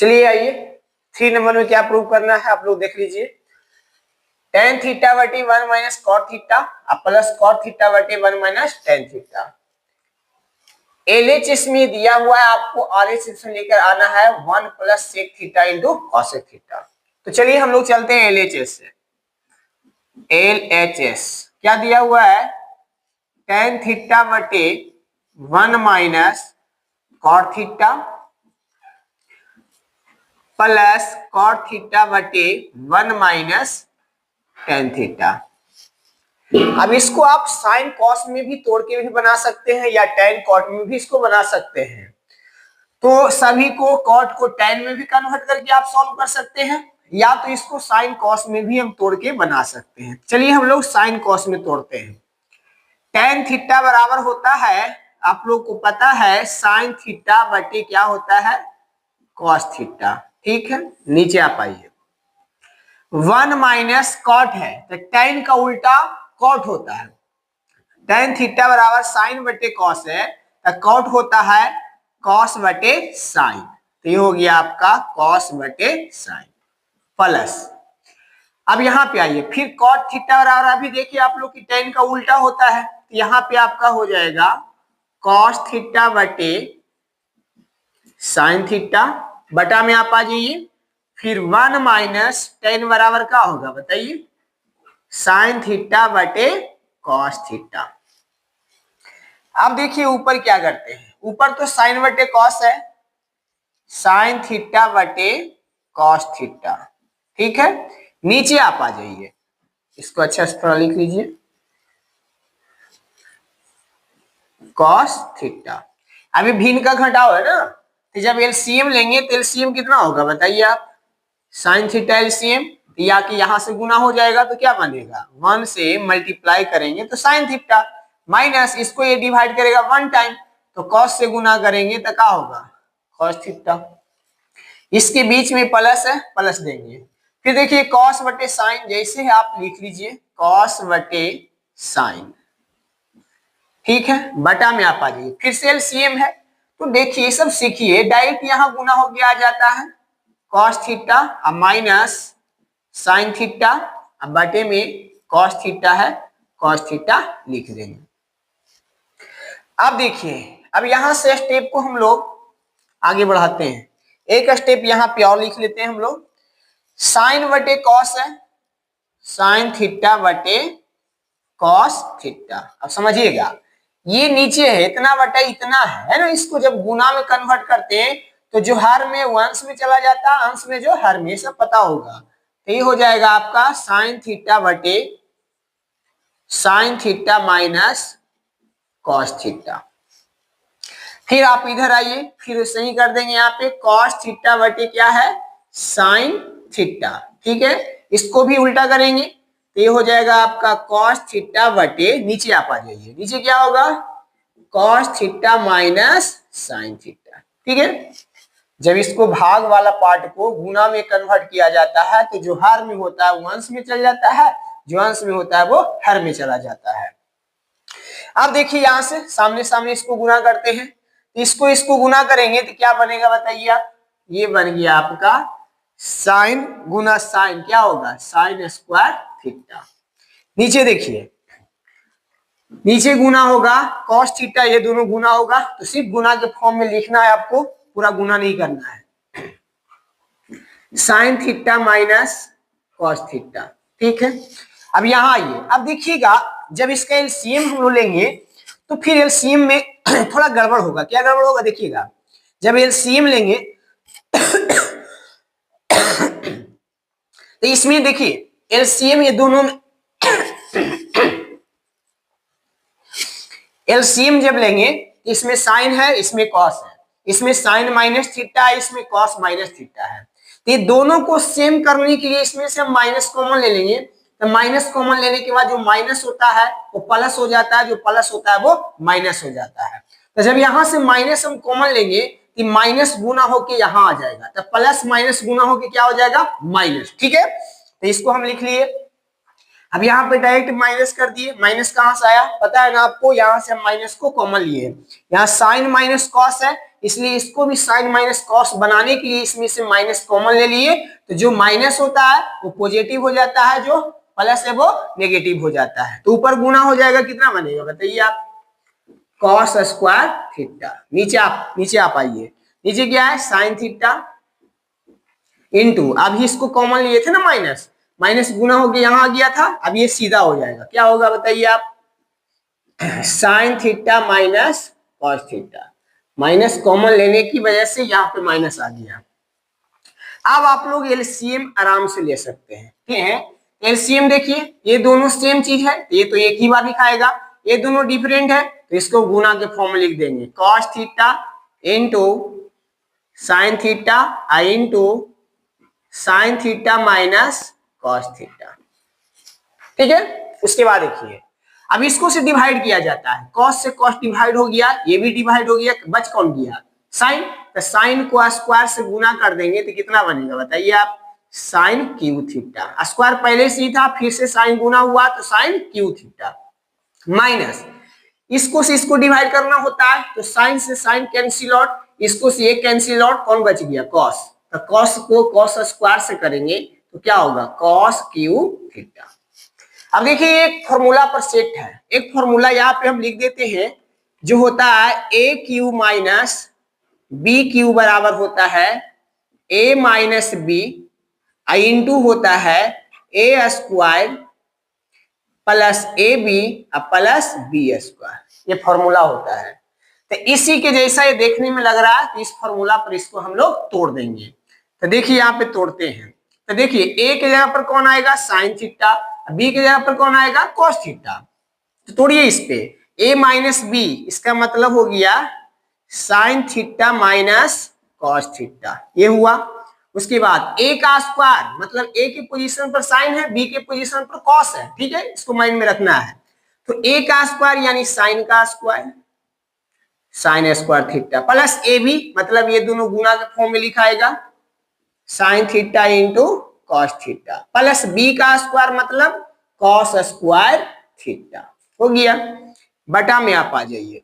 चलिए आइए 3 नंबर में क्या प्रूव करना है आप लोग देख लीजिए। tan थीटा बटे 1 minus cot theta plus cot theta बटे 1 माइनस tan थीटा। LHS में दिया हुआ है, आपको RHS में लेकर आना है 1 plus sec theta into cosec theta. तो चलिए हम लोग चलते हैं LHS से। LHS क्या दिया हुआ है, tan थीटा बटे 1 minus cot theta plus cot theta बटे 1 माइनस tan थीटा। अब इसको आप साइन कॉस में भी तोड़ के भी बना सकते हैं या tan कॉट में भी इसको बना सकते हैं। तो सभी को कॉट को tan में भी कन्वर्ट करके आप सॉल्व कर सकते हैं, या तो इसको साइन कॉस में भी हम तोड़ के बना सकते हैं। चलिए हम लोग साइन कॉस में तोड़ते हैं। tan थीटा बराबर होता है, आप लोग को पता है, साइन थीटा बटे क्या होता है, कॉस थीटा। ठीक है, नीचे आप आइए। 1 माइनस कॉट है तो tan का उल्टा कॉट होता है। tan थीटा बराबर साइन बटे कॉस है तो कॉट होता है कॉस बटे साइन। तो ये हो गया आपका कॉस बटे साइन प्लस, अब यहाँ पे आइए, फिर कॉट थीटा बराबर अभी देखिए आप लोग की tan का उल्टा होता है, तो यहाँ पे आपका हो जाएगा कॉस थीटा बटे साइन थीटा, बटा में आप आ जाइए, फिर 1 माइनस tan बराबर क्या होगा बताइए, साइन थीटा बटे कॉस थीटा। अब देखिए ऊपर क्या करते हैं, ऊपर तो साइन बटे कॉस है, साइन थीटा बटे कॉस थीटा। ठीक है, नीचे आप आ जाइए, इसको अच्छा से थोड़ा लिख लीजिए, कॉस थीटा। अभी भिन्न का घटाव है ना, तो जब एलसीएम लेंगे तो एलसीएम कितना होगा बताइए आप, साइन थीटा एलसीएम, या कि यहां से गुना हो जाएगा तो क्या बनेगा, 1 से मल्टीप्लाई करेंगे तो साइन थीटा, माइनस इसको ये डिवाइड करेगा 1 टाइम, तो कॉस से गुना करेंगे तो क्या होगा, कॉस थीटा। इसके बीच में प्लस है, प्लस देंगे, फिर देखिए कॉस बटे साइन, जैसे आप लिख लीजिए कॉस बटे साइन। ठीक है, बटा में आप आ जाइए, फिर से एलसीएम है, तो देखिए सब सीखिए, डायरेक्ट यहाँ गुना हो गया आ जाता है, कॉस थीटा अब माइनस साइन थीटा, अब बटे में कॉस थीटा है, कॉस थीटा लिख देंगे। अब देखिए, अब यहां से स्टेप को हम लोग आगे बढ़ाते हैं, एक स्टेप यहाँ पे और लिख लेते हैं हम लोग, साइन बटे कॉस है, साइन थीटा बटे कॉस थीटा। अब समझिएगा, ये नीचे है इतना बटा इतना है ना, इसको जब गुना में कन्वर्ट करते हैं तो जो हर में वो अंश में चला जाता है, अंश में जो हर में, सब पता होगा, तो ये हो जाएगा आपका साइन थीटा बटे sine theta minus cos theta. फिर आप इधर आइए, फिर सही कर देंगे, यहाँ पे कॉस थीटा बटे क्या है, साइन थीटा। ठीक है, इसको भी उल्टा करेंगे तो ये हो जाएगा आपका कॉस थीटा बटे, नीचे आप आ जाइए, नीचे क्या होगा, cos theta minus sine theta. ठीक है, जब इसको भाग वाला पार्ट को गुना में कन्वर्ट किया जाता है तो जो हर में होता है वो अंश में चल जाता है, जो अंश में होता है वो हर में चला जाता है। अब देखिए यहां से सामने सामने इसको गुना करते हैं, इसको गुना करेंगे तो क्या बनेगा बताइए आप, ये बन गया आपका साइन गुना साइन, क्या होगा, साइन स्क्वायर थीटा। नीचे देखिए, नीचे गुना होगा कॉस थीटा, ये दोनों गुना होगा, तो सिर्फ गुना के फॉर्म में लिखना है आपको, पूरा गुना नहीं करना है, sine theta minus cos theta. ठीक है, अब यहां आइए, अब देखिएगा जब इसका एलसीएम हम लोग लेंगे तो फिर एलसीएम में थोड़ा गड़बड़ होगा, क्या गड़बड़ होगा देखिएगा, जब एलसीएम लेंगे तो इसमें देखिए एलसीएम ये दोनों में एलसीएम जब लेंगे इसमें साइन है, इसमें कॉस है, इसमें साइन माइनस थीटा है, इसमें कॉस माइनस थीटा है, तो ये दोनों को सेम करने के लिए इसमें से हम माइनस कॉमन ले लेंगे, तो माइनस कॉमन लेने के बाद जो माइनस होता है वो प्लस हो जाता है, जो प्लस होता है वो माइनस हो जाता है। तो जब यहां से माइनस हम कॉमन लेंगे कि माइनस गुना होके यहां आ जाएगा, तो प्लस माइनस गुना होके क्या हो जाएगा, माइनस। ठीक है, तो इसको हम लिख लिए, अब यहाँ पे डायरेक्ट माइनस कर दिए, माइनस कहां से आया पता है ना आपको, यहां से हम माइनस को कॉमन लिए, यहाँ साइन माइनस कॉस है, इसलिए इसको भी साइन माइनस कॉस बनाने के लिए इसमें से माइनस कॉमन ले लिए, तो जो माइनस होता है वो पॉजिटिव हो जाता है, जो प्लस है वो नेगेटिव हो जाता है। तो ऊपर गुना हो जाएगा, कितना बनेगा बताइए आप, कॉस स्क्वायर थीटा। नीचे आप आइए, नीचे क्या है साइन थीटा इंटू, अभी इसको कॉमन लिए थे ना माइनस, माइनस गुना होकर यहां आ गया था, अब ये सीधा हो जाएगा, क्या होगा बताइए आप, sine theta minus cos theta. Minus common लेने की वजह से यहाँ पे माइनस आ गया। अब आप लोग एलसीएम आराम से ले सकते हैं, ठीक है। एलसीएम देखिए, ये दोनों सेम चीज है, ये तो एक ही बार दिखाएगा, ये दोनों डिफरेंट है, तो इसको गुना के फॉर्म में लिख देंगे, cos theta into sine theta into sine theta minus cos theta, ठीक है। उसके बाद देखिए, अब इसको से डिवाइड किया जाता है, कॉस से कॉस डिवाइड हो गया, ये भी डिवाइड हो गया, बच कौन गया साइन, तो साइन को स्क्वायर से गुना कर देंगे तो कितना बनेगा बताइए आप, साइन क्यू थीटा। स्क्वायर पहले से ही था, फिर से साइन गुना हुआ तो साइन क्यू थीटा, माइनस इसको से इसको डिवाइड करना होता है, तो साइन से साइन कैंसिल आउट, इसको से ये कैंसिल आउट, कौन बच गया कॉस, तो कॉस को कॉस स्क्वायर से करेंगे तो क्या होगा कॉस क्यू थीटा। अब देखिए एक फॉर्मूला पर सेट है, एक फॉर्मूला यहाँ पे हम लिख देते हैं, जो होता है A cube minus B cube बराबर होता है ए माइनस बी इंटू होता है A square plus A B plus B square, ये फॉर्मूला होता है। तो इसी के जैसा ये देखने में लग रहा है, तो इस फॉर्मूला पर इसको हम लोग तोड़ देंगे। तो देखिए यहाँ पे तोड़ते हैं, तो देखिए ए के जगह पर कौन आएगा साइन थीटा, बी के जगह पर कौन आएगा कॉस थीटा, तो तोड़िए इस पे, ए माइनस बी इसका मतलब हो गया sine theta minus cos theta, ये हुआ। उसके बाद ए का स्क्वायर मतलब ए की पोजीशन पर साइन है, बी के पोजीशन पर कॉस है, ठीक है, इसको माइंड में रखना है। तो ए का स्क्वायर यानी साइन का square, sine square theta plus A B मतलब ये दोनों गुना के फॉर्म में लिखाएगा, sine theta into cos theta plus B का स्क्वायर मतलब कॉस स्क्वायर थीटा, हो गया। बटा में आप आ जाइए,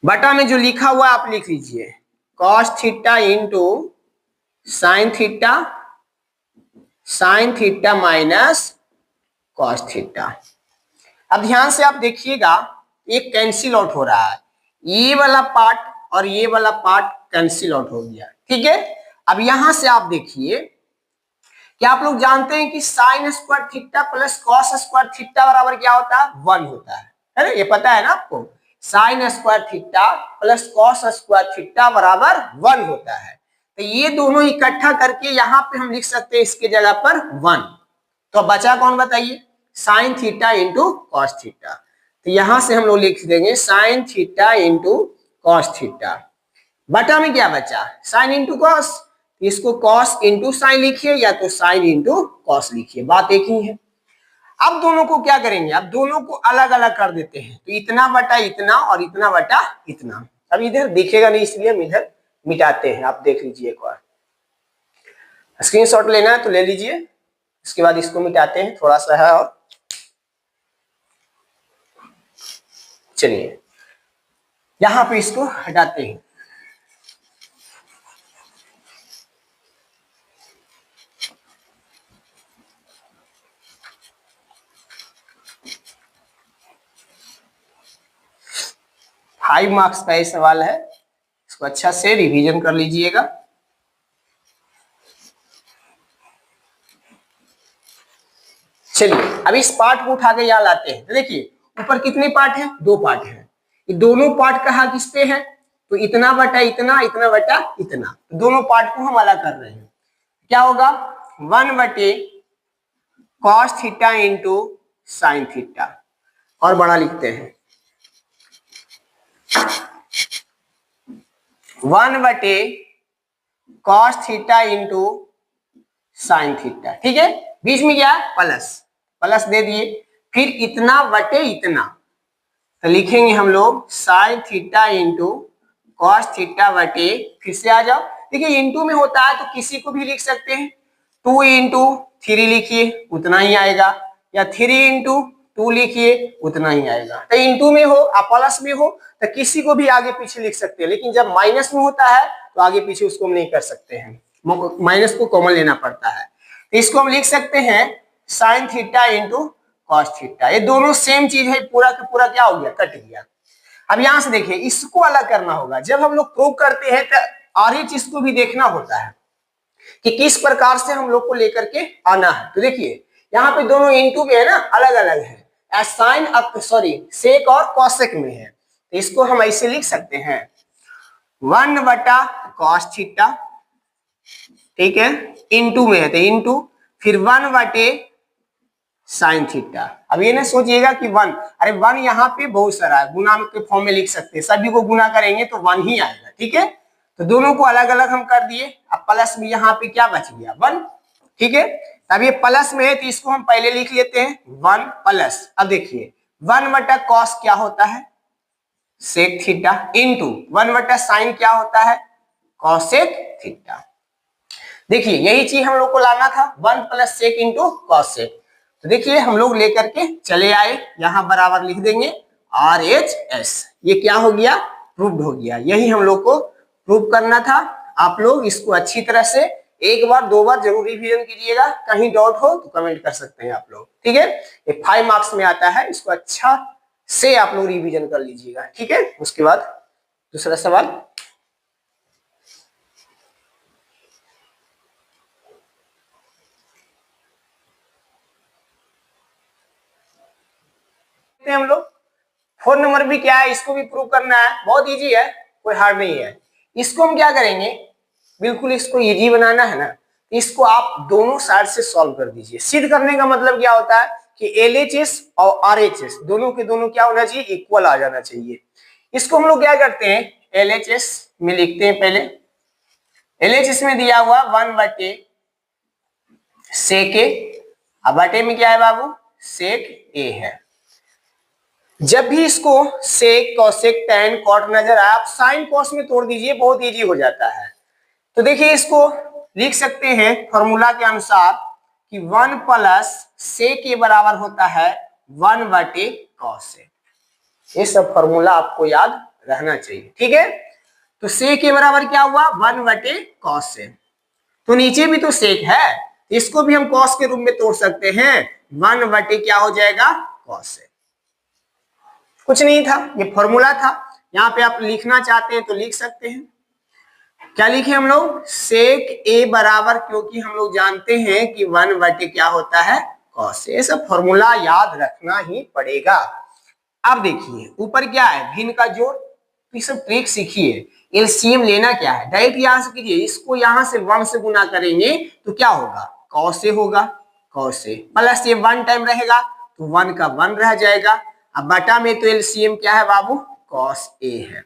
बटा में जो लिखा हुआ आप लिख लीजिए, cos theta into sine theta minus cos theta. अब ध्यान से आप देखिएगा, एक कैंसिल आउट हो रहा है, ये वाला पार्ट और ये वाला पार्ट कैंसिल आउट हो गया, ठीक है। अब यहां से आप देखिए, क्या आप लोग जानते हैं कि sign square theta plus cos square theta बराबर क्या होता है 1 होता है ना, ये पता है ना आपको, sign square theta plus cos square theta बराबर 1 होता है। तो ये दोनों इकट्ठा करके यहाँ पे हम लिख सकते हैं इसके जगह पर 1, तो बचा कौन बताइए, sign theta into cos theta. तो यहां से हम लोग लिख देंगे sign theta into cos theta, बटा में क्या बचा साइन इंटू कॉस, इसको कॉस इंटू साइन लिखिए या तो साइन इंटू कॉस लिखिए, बात एक ही है। अब दोनों को क्या करेंगे, अब दोनों को अलग अलग कर देते हैं, तो इतना बटा इतना और इतना बटा इतना। अब इधर दिखेगा नहीं इसलिए हम इधर मिटाते हैं, आप देख लीजिए एक बार, स्क्रीनशॉट लेना है तो ले लीजिए, इसके बाद इसको मिटाते हैं, थोड़ा सा है और चलिए यहां पे इसको हटाते हैं। फाइव मार्क्स का ये सवाल है, इसको अच्छा से रिवीजन कर लीजिएगा। चलिए अब इस पार्ट को उठा के यहाँ लाते हैं, तो देखिए ऊपर कितने पार्ट हैं, 2 पार्ट हैं, ये दोनों पार्ट कहा किस पे है, तो इतना बटा इतना, इतना बटा इतना, दोनों पार्ट को हम अलग कर रहे हैं। क्या होगा 1 बटे cos theta into sine theta, और बड़ा लिखते हैं 1 बटे cos theta into sine theta, ठीक है, बीच में क्या प्लस, प्लस दे दिए, फिर इतना बटे इतना, तो लिखेंगे हम लोग sign theta into cos theta बटे, फिर से आ जाओ, देखिए इंटू में होता है तो किसी को भी लिख सकते हैं, 2 इंटू 3 लिखिए उतना ही आएगा, या 3 इंटू टू लिखिए उतना ही आएगा। तो इंटू में हो आप प्लस में हो तो किसी को भी आगे पीछे लिख सकते हैं, लेकिन जब माइनस में होता है तो आगे पीछे उसको हम नहीं कर सकते हैं, माइनस को कॉमन लेना पड़ता है। तो इसको हम लिख सकते हैं sign theta into cos theta. ये दोनों सेम चीज है, पूरा का पूरा क्या हो गया, कट गया। अब यहां से देखिए इसको अलग करना होगा। जब हम लोग प्रूव करते हैं तो RHS को भी देखना होता है कि किस प्रकार से हम लोग को लेकर के आना है। तो देखिए यहाँ पे दोनों इंटू में है ना, अलग अलग है, साइन सेक और कॉसेक में है। तो इसको हम ऐसे लिख सकते हैं 1 कॉस थीटा, ठीक है, इंटू में है तो इंटू, फिर 1 साइन थीटा। अब ये ना सोचिएगा कि 1, अरे 1 यहाँ पे बहुत सारा है, गुना के फॉर्म में लिख सकते हैं, सभी को गुना करेंगे तो 1 ही आएगा, ठीक है। तो दोनों को अलग अलग हम कर दिए। अब प्लस में यहाँ पे क्या बच गया 1, ठीक है। अब ये प्लस में है तो इसको हम पहले लिख लेते हैं 1 प्लस। अब देखिए 1 कॉस क्या होता है, सेक थीटा, इंटू 1 साइन क्या होता है, कॉसेक थीटा। देखिए यही चीज हम लोग को लाना था, 1 प्लस सेक इंटू कॉसेक। तो देखिए हम लोग लेकर के चले आए, यहां बराबर लिख देंगे RHS। ये क्या हो गया, प्रूव्ड हो गया। यही हम लोग को प्रूव करना था। आप लोग इसको अच्छी तरह से एक बार दो बार जरूर रिवीजन कीजिएगा, कहीं डाउट हो तो कमेंट कर सकते हैं आप लोग, ठीक है। ये 5 मार्क्स में आता है, इसको अच्छा से आप लोग रिवीजन कर लीजिएगा, ठीक है। उसके बाद दूसरा सवाल, हम लोग 4 नंबर भी क्या है, इसको भी प्रूव करना है। बहुत इजी है, कोई हार्ड नहीं है। इसको हम क्या करेंगे, बिल्कुल इसको इजी बनाना है ना, इसको आप दोनों साइड से सॉल्व कर दीजिए। सिद्ध करने का मतलब क्या होता है कि LHS और RHS दोनों के दोनों क्या होना चाहिए, इक्वल आ जाना चाहिए। इसको हम लोग क्या करते हैं, LHS में लिखते हैं। पहले LHS में दिया हुआ 1 सेक ए, अब बटे में क्या है बाबू, सेक ए है। जब भी इसको सेक कॉसेक टैन कॉट नजर आए, आप साइन कॉस में तोड़ दीजिए, बहुत इजी हो जाता है। तो देखिए इसको लिख सकते हैं फॉर्मूला के अनुसार कि 1 प्लस सेक के बराबर होता है 1 कॉस से। ये सब फॉर्मूला आपको याद रहना चाहिए, ठीक है। तो सेक के बराबर क्या हुआ, 1 कॉस से। तो नीचे भी तो सेक है, इसको भी हम कॉस के रूप में तोड़ सकते हैं, 1 क्या हो जाएगा, कॉस से। कुछ नहीं था, ये फॉर्मूला था। यहाँ पे आप लिखना चाहते हैं तो लिख सकते हैं। क्या लिखे हम लोग, सेक ए बराबर, क्योंकि हम लोग जानते हैं कि 1 क्या होता है, कॉस। ये सब फॉर्मूला याद रखना ही पड़ेगा। अब देखिए ऊपर क्या है, भिन्न का जोड़। तो ये सब ट्रिक सीखिए। एलसीएम लेना क्या है, डायरेक्ट यहां से कीजिए, इसको यहां से 1 से गुना करेंगे तो क्या होगा, कॉस से होगा, कॉस से प्लस ये 1 टाइम रहेगा तो 1 का 1 रह जाएगा। अब बटा में तो एलसीएम क्या है बाबू, कॉस ए है,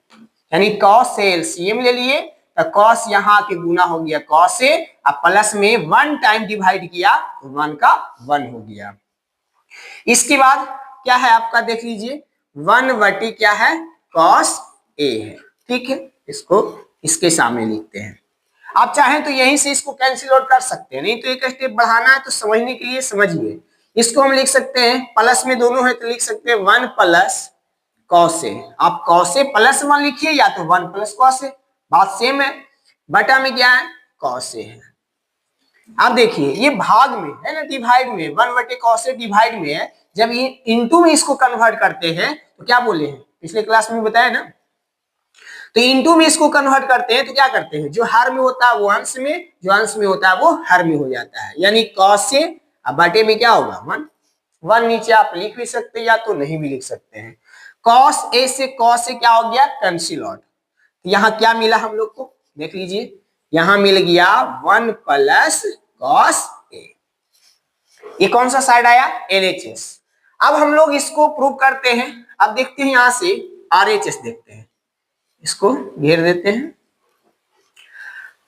यानी कॉस से एलसीएम ले लिए तो कॉस यहाँ के गुना हो गया कॉस ए, अब प्लस में 1 टाइम डिवाइड किया तो 1 का 1 हो गया। इसके बाद क्या है आपका, देख लीजिए 1 क्या है, कॉस ए है, ठीक है। इसको इसके सामने लिखते हैं। आप चाहें तो यहीं से इसको कैंसिल आउट कर सकते हैं, नहीं तो एक स्टेप बढ़ाना है तो समझने के लिए समझिए। इसको हम लिख सकते हैं, प्लस में दोनों है तो लिख सकते हैं 1 प्लस कॉस ए। आप कॉस ए प्लस 1 लिखिए या तो 1 प्लस कॉस ए, बात सेम है। बटा में क्या है, कॉस ए है। अब देखिए ये भाग में है ना, डिवाइड में, 1 कॉस ए डिवाइड में है। जब ये इनटू में इसको कन्वर्ट करते हैं तो क्या बोले हैं, पिछले क्लास में बताया ना, तो इनटू में इसको कन्वर्ट करते हैं तो क्या करते हैं, जो हर में होता है वो अंश में, जो अंश में होता है वो हर में हो जाता है, यानी कॉस से अब बटे में क्या होगा 1 नीचे आप लिख भी सकते हैं या तो नहीं भी लिख सकते हैं। कॉस ए से कॉस से क्या हो गया, कैंसिल आउट। यहाँ क्या मिला हम लोग को, देख लीजिए यहां मिल गया 1 प्लस कॉस ए। ये कौन सा साइड आया, LHS। अब हम लोग इसको प्रूव करते हैं। अब देखते हैं यहां से RHS देखते हैं, इसको घेर देते हैं।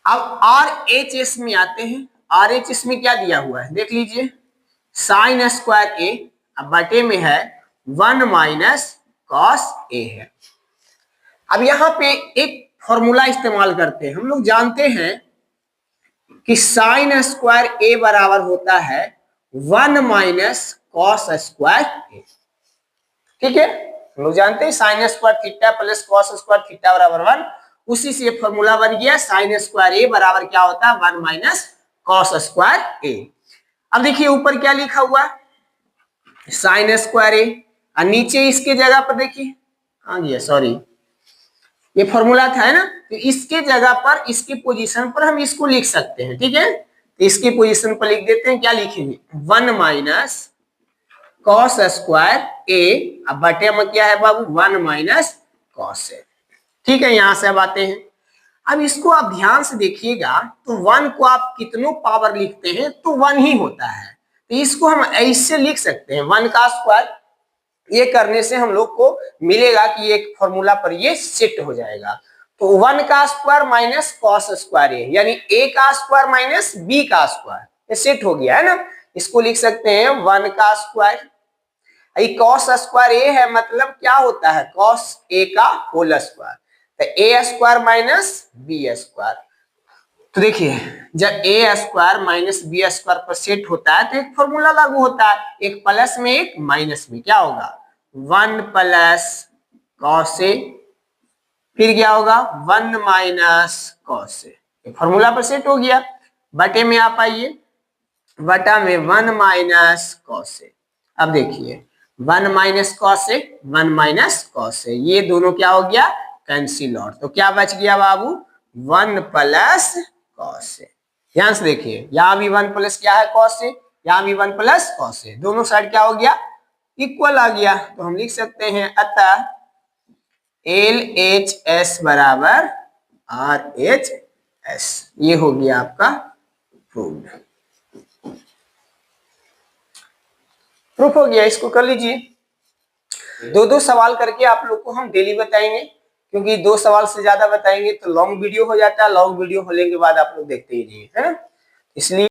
अब RHS में आते हैं। RHS में क्या दिया हुआ है, देख लीजिए साइन स्क्वायर ए, अब बटे में है 1 माइनस कॉस ए है। अब यहाँ पे एक फॉर्मूला इस्तेमाल करते हैं। हम लोग जानते हैं कि साइन स्क्वायर ए बराबर होता है 1 माइनस कॉस स्क्वायर ए। ठीक है, हम लोग जानते हैं sign square theta plus cos square theta बराबर 1, उसी से फॉर्मूला बन गया साइन स्क्वायर ए बराबर क्या होता है 1 माइनस कॉस स्क्वायर ए। अब देखिए ऊपर क्या लिखा हुआ है साइन स्क्वायर ए, और नीचे इसके जगह पर देखिए आ गया, सॉरी ये फॉर्मूला था है ना, तो इसके जगह पर इसकी पोजीशन पर हम इसको लिख सकते हैं। ठीक है, तो इसकी पोजीशन पर लिख देते हैं, क्या लिखेंगे 1 माइनस कॉस स्क्वायर ए, अब बटे में क्या है बाबू 1 माइनस कॉस ए। ठीक है, यहां से अब आते हैं, अब इसको आप ध्यान से देखिएगा तो 1 को आप कितनों पावर लिखते हैं तो 1 ही होता है, तो इसको हम ऐसे लिख सकते हैं 1 का स्क्वायर। ये करने से हम लोग को मिलेगा कि एक फॉर्मूला पर ये सेट हो जाएगा, तो 1 का स्क्वायर माइनस कॉस स्क्वायर ए, यानी a का स्क्वायर माइनस b का स्क्वायर, ये सेट हो गया है ना। इसको लिख सकते हैं 1 का स्क्वायर, ये कॉस स्क्वायर ए है मतलब क्या होता है कॉस ए का होल स्क्वायर, तो ए स्क्वायर माइनस बी स्क्वायर। तो देखिए जब ए स्क्वायर माइनस बी स्क्वायर पर सेट होता है तो एक फॉर्मूला लागू होता है, एक प्लस में एक माइनस में, क्या होगा 1 प्लस कॉस ए, फिर क्या होगा 1 माइनस कॉस ए, फॉर्मूला पर सेट हो गया। बटे में आप आइए, बटा में 1 माइनस कॉस ए, अब देखिए 1 minus cos A 1 minus cos A, ये दोनों क्या हो गया कैंसिल आउट, तो क्या बच गया बाबू 1 प्लस कॉस ए। ध्यान से देखिए यहां भी 1 प्लस क्या है कॉस ए, यहां भी 1 प्लस कॉस ए, दोनों साइड क्या हो गया इक्वल आ गया, तो हम लिख सकते हैं अतः LHS बराबर RHS, ये हो गया आपका प्रूफ हो गया। इसको कर लीजिए, 2-2 सवाल करके आप लोग को हम डेली बताएंगे, क्योंकि 2 सवाल से ज्यादा बताएंगे तो लॉन्ग वीडियो हो जाता है, लॉन्ग वीडियो होने के बाद आप लोग देखते ही नहीं है ना, इसलिए